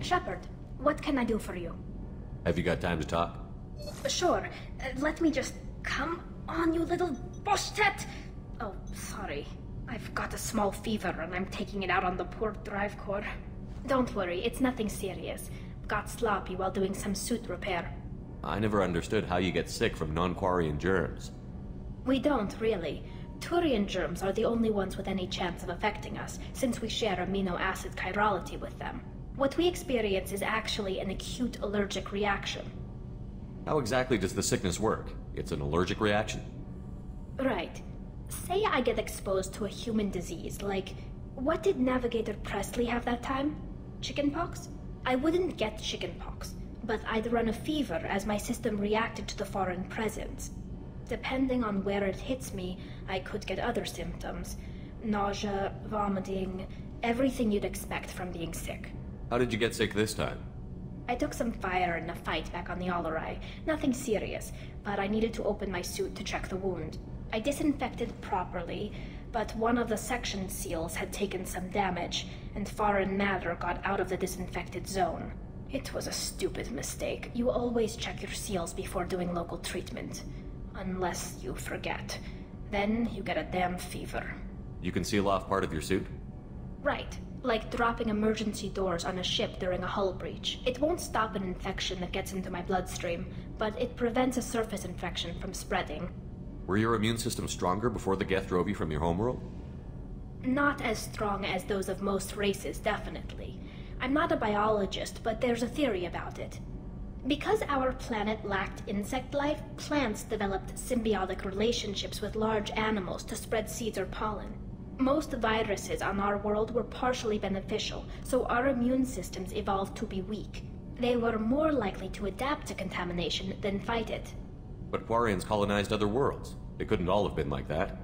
Shepard, what can I do for you? Have you got time to talk? Sure. Let me just... Come on, you little boshtet! Oh, sorry. I've got a small fever and I'm taking it out on the poor drive core. Don't worry, it's nothing serious. Got sloppy while doing some suit repair. I never understood how you get sick from non-Quarian germs. We don't, really. Turian germs are the only ones with any chance of affecting us, since we share amino acid chirality with them. What we experience is actually an acute allergic reaction. How exactly does the sickness work? It's an allergic reaction? Right. Say I get exposed to a human disease, like... What did Navigator Presley have that time? Chickenpox? I wouldn't get chickenpox, but I'd run a fever as my system reacted to the foreign presence. Depending on where it hits me, I could get other symptoms. Nausea, vomiting, everything you'd expect from being sick. How did you get sick this time? I took some fire in a fight back on the Allerai. Nothing serious, but I needed to open my suit to check the wound. I disinfected properly, but one of the section seals had taken some damage, and foreign matter got out of the disinfected zone. It was a stupid mistake. You always check your seals before doing local treatment. Unless you forget. Then you get a damn fever. You can seal off part of your suit? Right. Like dropping emergency doors on a ship during a hull breach. It won't stop an infection that gets into my bloodstream, but it prevents a surface infection from spreading. Were your immune system stronger before the Geth drove you from your homeworld? Not as strong as those of most races, definitely. I'm not a biologist, but there's a theory about it. Because our planet lacked insect life, plants developed symbiotic relationships with large animals to spread seeds or pollen. Most viruses on our world were partially beneficial, so our immune systems evolved to be weak. They were more likely to adapt to contamination than fight it. But Quarians colonized other worlds. They couldn't all have been like that.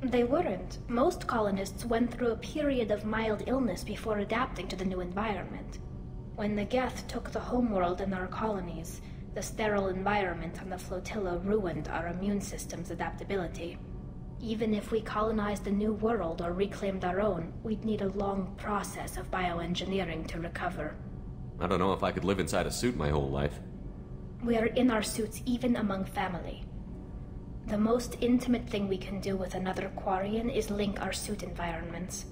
They weren't. Most colonists went through a period of mild illness before adapting to the new environment. When the Geth took the homeworld and our colonies, the sterile environment on the flotilla ruined our immune system's adaptability. Even if we colonized a new world or reclaimed our own, we'd need a long process of bioengineering to recover. I don't know if I could live inside a suit my whole life. We're in our suits even among family. The most intimate thing we can do with another Quarian is link our suit environments.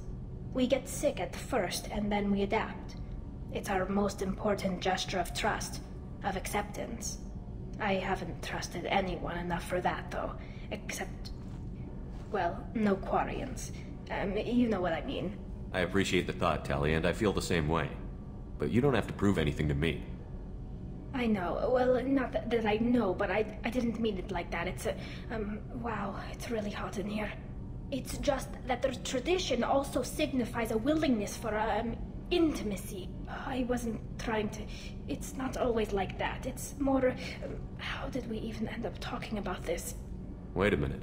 We get sick at first and then we adapt. It's our most important gesture of trust, of acceptance. I haven't trusted anyone enough for that, though, except... well, no Quarians. You know what I mean. I appreciate the thought, Tali, and I feel the same way. But you don't have to prove anything to me. I know. Well, not that I know, but I didn't mean it like that. It's wow, it's really hot in here. It's just that the tradition also signifies a willingness for, intimacy. I wasn't trying to... It's not always like that. It's more... how did we even end up talking about this? Wait a minute.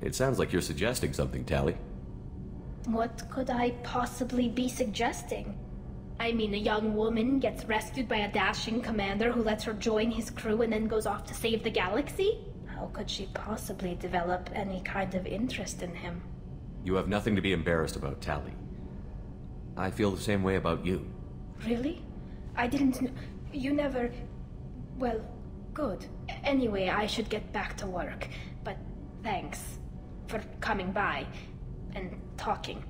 It sounds like you're suggesting something, Tali. What could I possibly be suggesting? I mean, a young woman gets rescued by a dashing commander who lets her join his crew and then goes off to save the galaxy? How could she possibly develop any kind of interest in him? You have nothing to be embarrassed about, Tali. I feel the same way about you. Really? I didn't know... You never... Well, good. Anyway, I should get back to work. But thanks for coming by and talking.